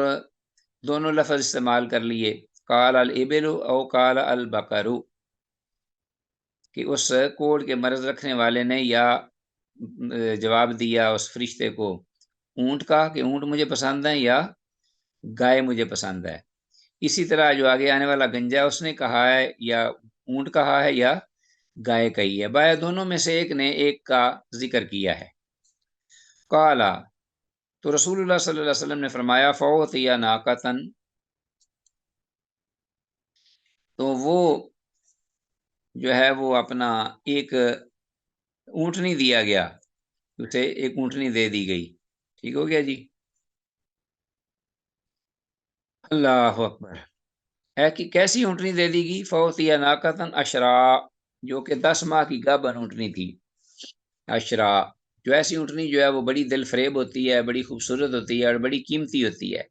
[SPEAKER 1] دونوں لفظ استعمال کر لیے، قال الابل او قال البقر، کہ اس کوڑ کے مرض رکھنے والے نے یا جواب دیا اس فرشتے کو اونٹ کا، کہ اونٹ مجھے پسند ہے، یا گائے مجھے پسند ہے. اسی طرح جو آگے آنے والا گنجا، اس نے کہا ہے یا اونٹ کہا ہے یا گائے کہی ہے. بایا دونوں میں سے ایک نے ایک کا ذکر کیا ہے. قالا، تو رسول اللہ صلی اللہ علیہ وسلم نے فرمایا، فوتیا ناقتن، تو وہ جو ہے وہ اپنا ایک اونٹنی دیا گیا، اسے ایک اونٹنی دے دی گئی. ٹھیک ہو گیا جی. اللہ اکبر. ہے کہ کیسی اونٹنی دے دی گئی؟ فوتیا ناقتن اشرا، جو کہ 10 ماہ کی گابن اونٹنی تھی. اشرا، جو ایسی اونٹنی جو ہے وہ بڑی دل فریب ہوتی ہے، بڑی خوبصورت ہوتی ہے اور بڑی قیمتی ہوتی ہے،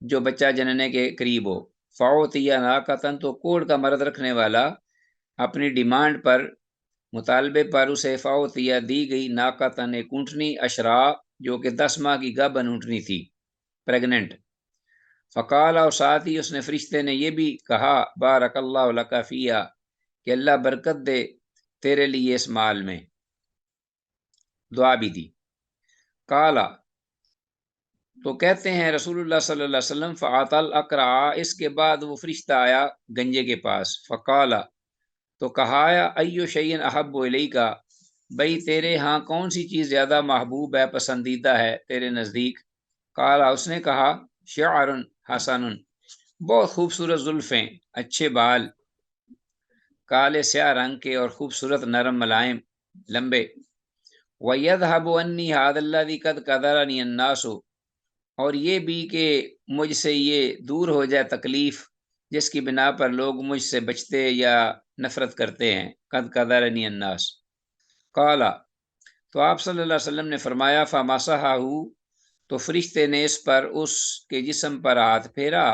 [SPEAKER 1] جو بچہ جننے کے قریب ہو. فوتیا ناقتن، تو کوڑ کا مرض رکھنے والا اپنی ڈیمانڈ پر، مطالبے پر، اسے فوتیا دی گئی ناقتن، ایک اونٹنی، اشرا، جو کہ 10 ماہ کی گابن اونٹنی تھی، پریگننٹ. فقال، اور ساتھ ہی اس نے فرشتے نے یہ بھی کہا، بارک اللہ لک فیہا، کہ اللہ برکت دے تیرے لیے اس مال میں، دعا بھی دی. قالا، تو کہتے ہیں رسول اللہ صلی اللہ علیہ وسلم، فعطى الاقرع، اس کے بعد وہ فرشتہ آیا گنجے کے پاس. فقالا، تو کہا، ایو شیء احب الیک، بھئی تیرے ہاں کون سی چیز زیادہ محبوب ہے، پسندیدہ ہے تیرے نزدیک. قالا، اس نے کہا، شعر حسن، بہت خوبصورت زلفیں، اچھے بال، کالے سیاہ رنگ کے اور خوبصورت نرم ملائم لمبے. وَيَذْهَبُ عَنِّي هَذَا الَّذِي قَدْ قَدَرَنِي النَّاسُ، اور یہ بھی کہ مجھ سے یہ دور ہو جائے تکلیف جس کی بنا پر لوگ مجھ سے بچتے یا نفرت کرتے ہیں. قد قدرنی الناس. قالا، تو آپ صلی اللہ علیہ وسلم نے فرمایا، فمسحہ، تو فرشتے نے اس پر اس کے جسم پر ہاتھ پھیرا،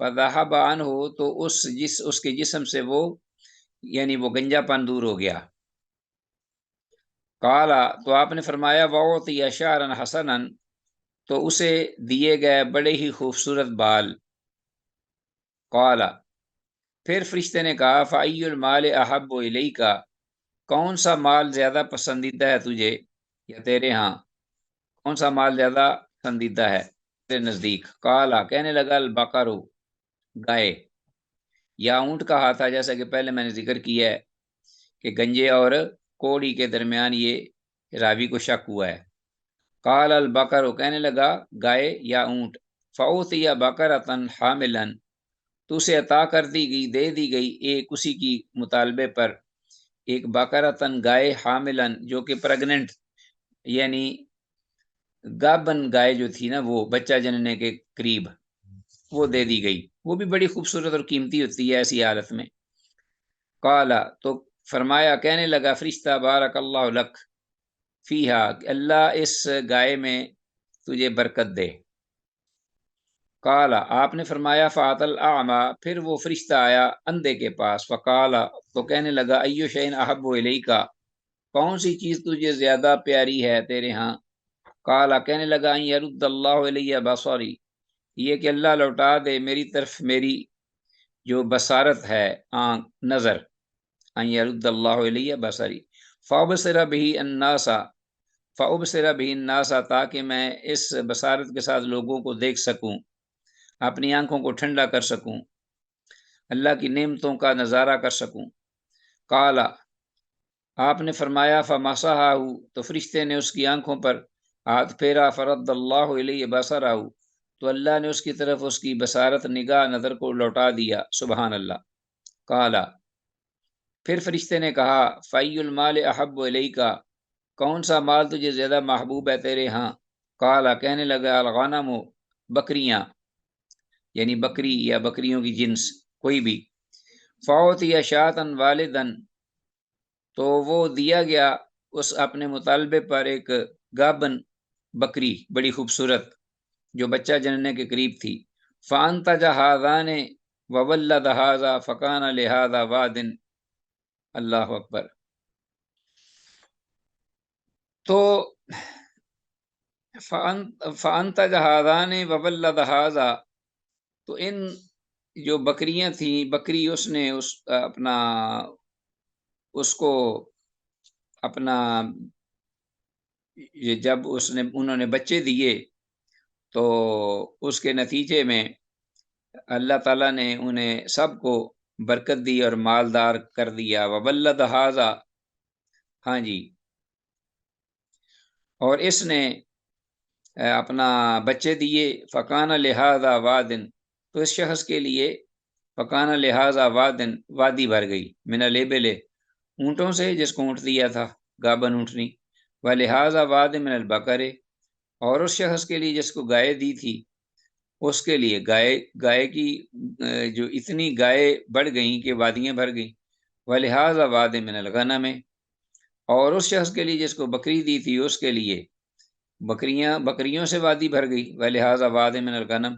[SPEAKER 1] فذهب عنہ، تو اس کے جسم سے وہ یعنی وہ گنجا پن دور ہو گیا۔ قال، تو آپ نے فرمایا وَأُعْطِيَ شَعْرًا حَسَنًا، تو اسے دیے گئے بڑے ہی خوبصورت بال۔ قال، پھر فرشتے نے کہا فَأَيُّ الْمَالِ أَحَبُّ إِلَيْكَ، کون سا مال زیادہ پسندیدہ ہے تجھے یا تیرے ہاں، کون سا مال زیادہ پسندیدہ ہے تیرے نزدیک؟ قال، کہنے لگا البقر، گائے، یا اونٹ کہا تھا، جیسا کہ پہلے میں نے ذکر کیا ہے کہ گنجے اور کوڑی کے درمیان یہ راوی کو شک ہوا ہے۔ قال البقر، کہنے لگا گائے یا اونٹ۔ فأوتي بقرة حاملا، تو اسے عطا کر دی گئی، دے دی گئی ایک اسی کی مطالبے پر ایک بقرتن گائے، حاملا جو کہ پریگننٹ یعنی گابن گائے جو تھی نا، وہ بچہ جننے کے قریب، وہ دے دی گئی، وہ بھی بڑی خوبصورت اور قیمتی ہوتی ہے ایسی حالت میں۔ قال، تو فرمایا، کہنے لگا فرشتہ بارک اللہ لک فیہا، اللہ اس گائے میں تجھے برکت دے۔ قال، آپ نے فرمایا فات الاعمى، پھر وہ فرشتہ آیا اندھے کے پاس، فقال، تو کہنے لگا ایو شیء احب الیک، کون سی چیز تجھے زیادہ پیاری ہے تیرے ہاں؟ قال، کہنے لگا ان یرد اللہ الی بصری، یہ کہ اللہ لوٹا دے میری طرف میری جو بصارت ہے، آنکھ، نظر، ان یرد اللہ الی بصری، فابصر به الناس، فابصر به الناس، تاکہ میں اس بصارت کے ساتھ لوگوں کو دیکھ سکوں، اپنی آنکھوں کو ٹھنڈا کر سکوں، اللہ کی نعمتوں کا نظارہ کر سکوں۔ قال، آپ نے فرمایا فمسحہ، تو فرشتے نے اس کی آنکھوں پر ہاتھ پھیرا، فرد اللہ الیہ بصرہ، تو اللہ نے اس کی طرف اس کی بصارت، نگاہ، نظر کو لوٹا دیا، سبحان اللہ۔ قال، پھر فرشتے نے کہا فای المال احب الیک، کون سا مال تجھے زیادہ محبوب ہے تیرے ہاں؟ قال، کہنے لگا الغنم، بکریاں، یعنی بکری یا بکریوں کی جنس کوئی بھی۔ فاعطی شاۃ والدا، تو وہ دیا گیا اس اپنے مطالبے پر ایک گابن بکری بڑی خوبصورت جو بچہ جننے کے قریب تھی۔ فانتج ھذان وولد ھذا فکان لھذا واد، اللہ اکبر۔ تو فانتج ھذان وولد ھذا، تو ان جو بکریاں تھیں، بکری اس نے اس کو اپنا جب انہوں نے بچے دیے تو اس کے نتیجے میں اللہ تعالیٰ نے انہیں سب کو برکت دی اور مالدار کر دیا۔ وولد ھذا، ہاں جی، اور اس نے اپنا بچے دیے، فکان لھذا وادن، تو اس شخص کے لیے فکان لھذا وادن، وادی بھر گئی، من الابل، اونٹوں سے، جس کو اونٹ دیا تھا، گابن اونٹنی، ولھذا واد من البقر، اور اس شخص کے لیے جس کو گائے دی تھی، اس کے لیے گائے کی جو اتنی گائے بڑھ گئیں کہ وادیاں بھر گئیں، ولھذا واد من الغنم، اور اس شخص کے لیے جس کو بکری دی تھی، اس کے لیے بکریوں سے وادی بھر گئی، ولھذا واد من الغنم۔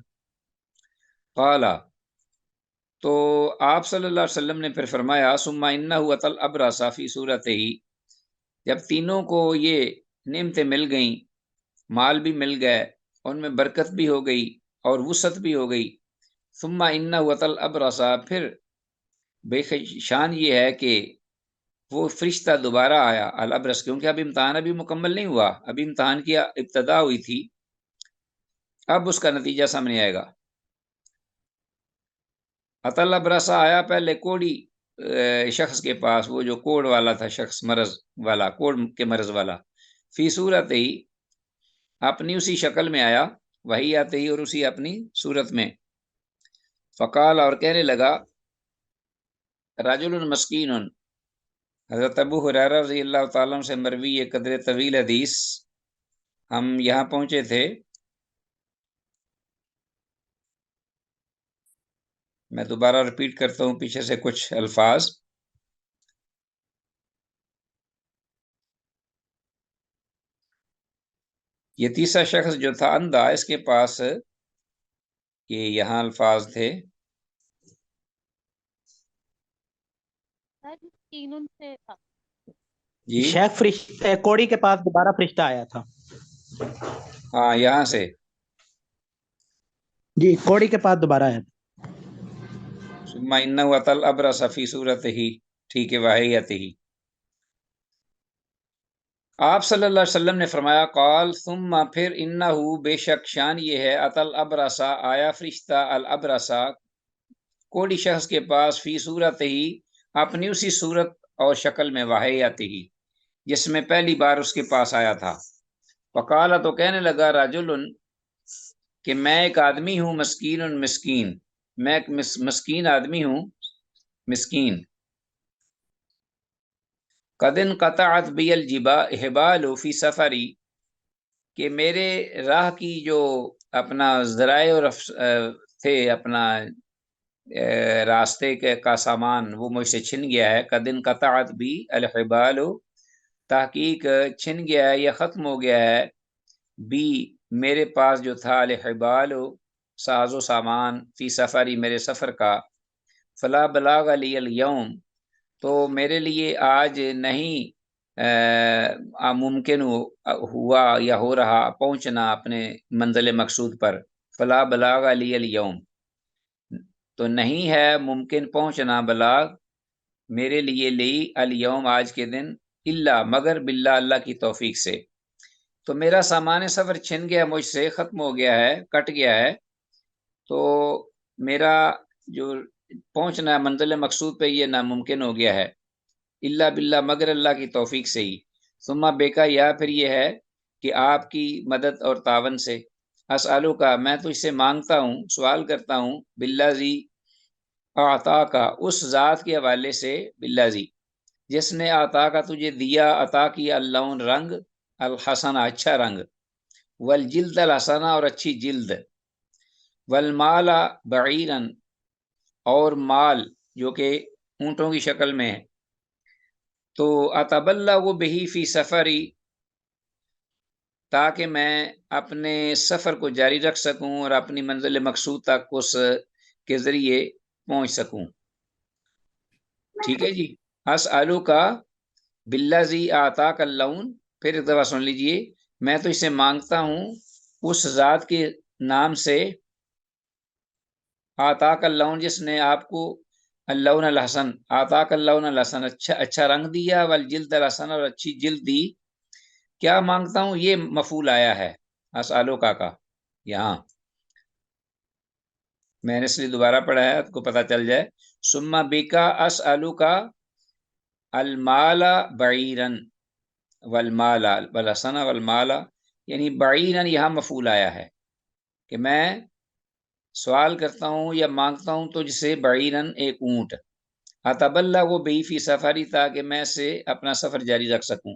[SPEAKER 1] قال، تو آپ صلی اللہ علیہ وسلم نے پھر فرمایا ثم انہ اتی الابرص فی صورتہ، جب تینوں کو یہ نعمتیں مل گئیں، مال بھی مل گئے، ان میں برکت بھی ہو گئی اور وسعت بھی ہو گئی، ثم انہ اتی الابرص، پھر بے شان یہ ہے کہ وہ فرشتہ دوبارہ آیا، الابرص، کیونکہ اب امتحان ابھی مکمل نہیں ہوا، ابھی امتحان کی ابتدا ہوئی تھی، اب اس کا نتیجہ سامنے آئے گا۔ اتی الابرص آیا پہلے کوڑی شخص کے پاس، وہ جو کوڑ والا تھا شخص، مرض والا، کوڑ کے مرض والا، فی صورت ہی، اپنی اسی شکل میں آیا، وہی آتے ہی، اور اسی اپنی صورت میں، فقال، اور کہنے لگا رجل مسکین، حضرت ابو ہریرہ رضی اللہ تعالیٰ عنہ سے مروی یہ قدر طویل حدیث، ہم یہاں پہنچے تھے، میں دوبارہ ریپیٹ کرتا ہوں پیچھے سے کچھ الفاظ۔ یہ تیسرا شخص جو تھا اندھا، اس کے پاس یہ یہاں الفاظ تھے جی
[SPEAKER 2] شیخ فرشتہ کوڑی کے پاس دوبارہ فرشتہ آیا تھا.
[SPEAKER 1] ہاں یہاں سے
[SPEAKER 2] جی کوڑی کے پاس دوبارہ آیا تھا.
[SPEAKER 1] ثم انه اتى الابرص فی صورته، ٹھیک ہے، واحیته. آپ صلی اللہ علیہ وسلم نے فرمایا قال ثم پھر انہ بے شک شان یہ ہے اتى الابرص آیا فرشتہ الابرص کوڑی شخص کے پاس فی صورته اپنی اسی صورت اور شکل میں واحیته جس میں پہلی بار اس کے پاس آیا تھا. وقال تو کہنے لگا رجل کہ میں ایک آدمی ہوں مسکین مسکین، میں ایک مسکین آدمی ہوں مسکین. قد انقطعت بی الحبال فی سفری، کہ میرے راہ کی جو اپنا ذرائع اور تھے، اپنا راستے کا سامان وہ مجھ سے چھن گیا ہے. قد انقطعت بی الحبال، تحقیق چھن گیا ہے یا ختم ہو گیا ہے، بی میرے پاس جو تھا الحبال ساز و سامان، فی سفری میرے سفر کا. فلا بلاغ لی الیوم، تو میرے لیے آج نہیں ممکن ہوا یا ہو رہا پہنچنا اپنے منزل مقصود پر. فلا بلاغ لی الیوم، تو نہیں ہے ممکن پہنچنا بلاغ میرے لیے لی الیوم آج کے دن، الا مگر باللہ اللہ کی توفیق سے. تو میرا سامان سفر چھن گیا مجھ سے، ختم ہو گیا ہے، کٹ گیا ہے، تو میرا جو پہنچنا ہے منزل مقصود پہ یہ ناممکن ہو گیا ہے، الا باللہ مگر اللہ کی توفیق سے ہی. ثم بیکا، یا پھر یہ ہے کہ آپ کی مدد اور تعاون سے. اسالو کا، میں تو اس سے مانگتا ہوں، سوال کرتا ہوں، باللہ زی عطا کا، اس ذات کے حوالے سے، باللہ زی جس نے عطا کا تجھے دیا، عطا کیا، اللون رنگ، الحسن اچھا رنگ، والجلد الحسنہ اور اچھی جلد، والمال بعیرن اور مال جو کہ اونٹوں کی شکل میں ہے. تو اتبلغ بہی فی سفری، تاکہ میں اپنے سفر کو جاری رکھ سکوں اور اپنی منزل مقصود تک اس کے ذریعے پہنچ سکوں. ٹھیک ہے جی. اسالو کا باللذی آتاک اللون، پھر ایک دفعہ سن لیجئے، میں تو اسے مانگتا ہوں اس ذات کے نام سے، آتاک اللون جس نے آپ کو اللون الحسن، آتاک اللون الحسن اچھا رنگ دیا، والجلد الحسن اور اچھی جلد دی. کیا مانگتا ہوں، یہ مفعول آیا ہے اسالو کا یہاں، میں نے اس لیے دوبارہ پڑھا ہے آپ کو پتہ چل جائے. ثم بکا اسالو کا المال بعیرن والمال والحسن والمال، یعنی بعیرن یہاں مفعول آیا ہے کہ میں سوال کرتا ہوں یا مانگتا ہوں تجھ سے بعیرن ایک اونٹ، اتبلغ بہی فی سفری تاکہ میں سے اپنا سفر جاری رکھ سکوں.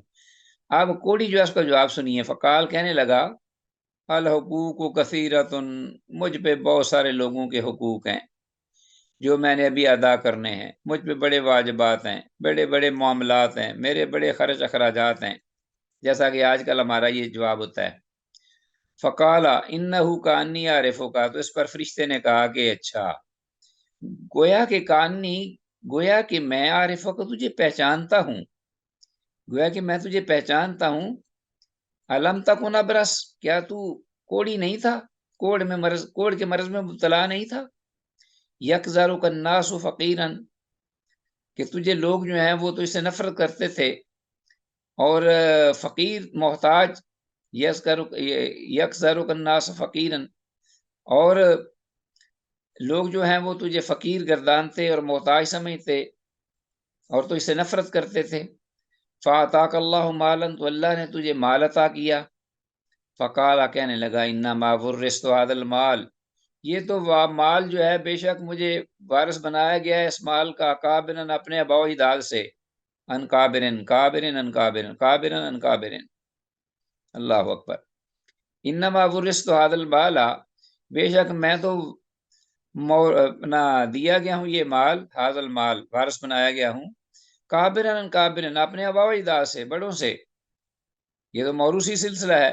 [SPEAKER 1] اب کوڑی جو ہے اس کا جواب سنیے. فقال کہنے لگا الحقوق کثیرۃ، مجھ پہ بہت سارے لوگوں کے حقوق ہیں جو میں نے ابھی ادا کرنے ہیں، مجھ پہ بڑے واجبات ہیں، بڑے بڑے معاملات ہیں، میرے بڑے خرچ اخراجات ہیں، جیسا کہ آج کل ہمارا یہ جواب ہوتا ہے. فقالا انہو کانی عارفو کا، تو اس پر فرشتے نے کہا کہ اچھا، گویا کہ کانی، گویا کہ میں عارفو کو تجھے پہچانتا ہوں، گویا کہ میں تجھے پہچانتا ہوں. علم تکن ابرس، کیا تو کوڑی نہیں تھا، کوڑ کے مرض میں مبتلا نہیں تھا. یکذرک الناس فقیرن، کہ تجھے لوگ جو ہیں وہ تو اس سے نفرت کرتے تھے، اور فقیر محتاج، یکذرک الناس فقیرن، اور لوگ جو ہیں وہ تجھے فقیر گردانتے اور محتاج سمجھتے اور تو اس سے نفرت کرتے تھے. فَأَعْطَاكَ اللَّهُ مَالًا، تو اللہ نے تجھے مال عطا کیا. فقال، کہنے لگا انما ورثت هذا المال، یہ تو مال جو ہے بے شک مجھے وارث بنایا گیا ہے اس مال کا، کابرن اپنے ابا و اجداد سے، ان کابرن کابرن ان کابرن کابرن ان کابرن. اللہ اکبر. انما ورثت هذا المال، بے شک میں تو اپنا دیا گیا ہوں یہ مال، هذا المال وارث بنایا گیا ہوں، کابرن ان کابرن اپنے ابا و اجداد سے، بڑوں سے. یہ تو موروثی سلسلہ ہے.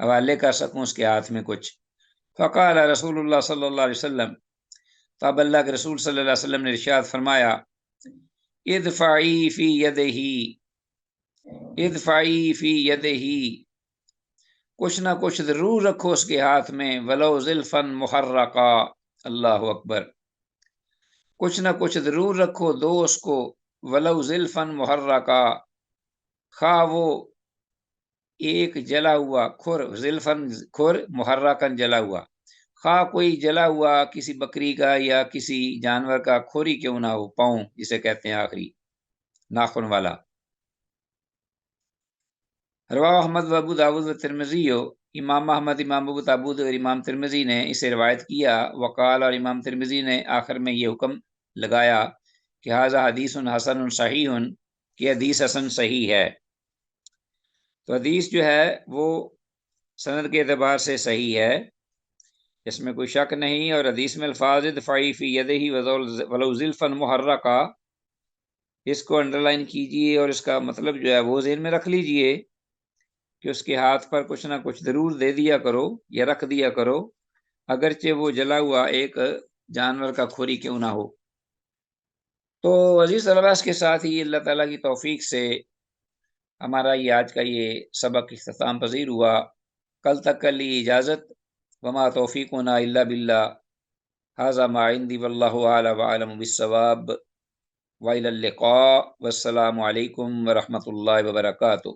[SPEAKER 1] حوالے کر سکوں اس کے ہاتھ میں کچھ۔ فقال رسول اللہ صلی اللہ علیہ وسلم، تب اللہ کے رسول صلی اللہ علیہ وسلم نے ارشاد فرمایا، ادفعی فی یدہ، ادفعی فی یدہ، کچھ نہ کچھ ضرور رکھو اس کے ہاتھ میں، ولو زلفا محرقا، اللہ اکبر، کچھ نہ کچھ ضرور رکھو، دو اس کو، ولو زلفا محرقا، خواہ وہ ایک جلا ہوا کھر، زلفن کھر، محرکن جلا ہوا، خواہ کوئی جلا ہوا کسی بکری کا یا کسی جانور کا کھوری کیوں نہ ہو، پاؤں جسے کہتے ہیں آخری ناخن والا۔ رواہ احمد و ابو داود و ترمذی، امام احمد، امام ابو داود اور امام ترمذی نے اسے روایت کیا۔ وقال، اور امام ترمذی نے آخر میں یہ حکم لگایا کہ ھذا حدیث حسن صحیح، کہ حدیث حسن صحیح ہے۔ تو حدیث جو ہے وہ سند کے اعتبار سے صحیح ہے، اس میں کوئی شک نہیں۔ اور حدیث میں الفاظ ادفعی فی یدہ ولو زلفا محرقا، اس کو انڈر لائن کیجئے اور اس کا مطلب جو ہے وہ ذہن میں رکھ لیجئے کہ اس کے ہاتھ پر کچھ نہ کچھ ضرور دے دیا کرو یا رکھ دیا کرو، اگرچہ وہ جلا ہوا ایک جانور کا کھوری کیوں نہ ہو۔ تو عزیز طلباء، اس کے ساتھ ہی اللہ تعالیٰ کی توفیق سے ہمارا یہ آج کا یہ سبق اختتام پذیر ہوا۔ کل تک کے لیے اجازت، وما توفیقنا الا باللہ، ھذا ما عندی واللہ اعلم وأعلم بالصواب، وإلی اللقاء، والسلام علیکم ورحمۃ اللہ وبرکاتہ۔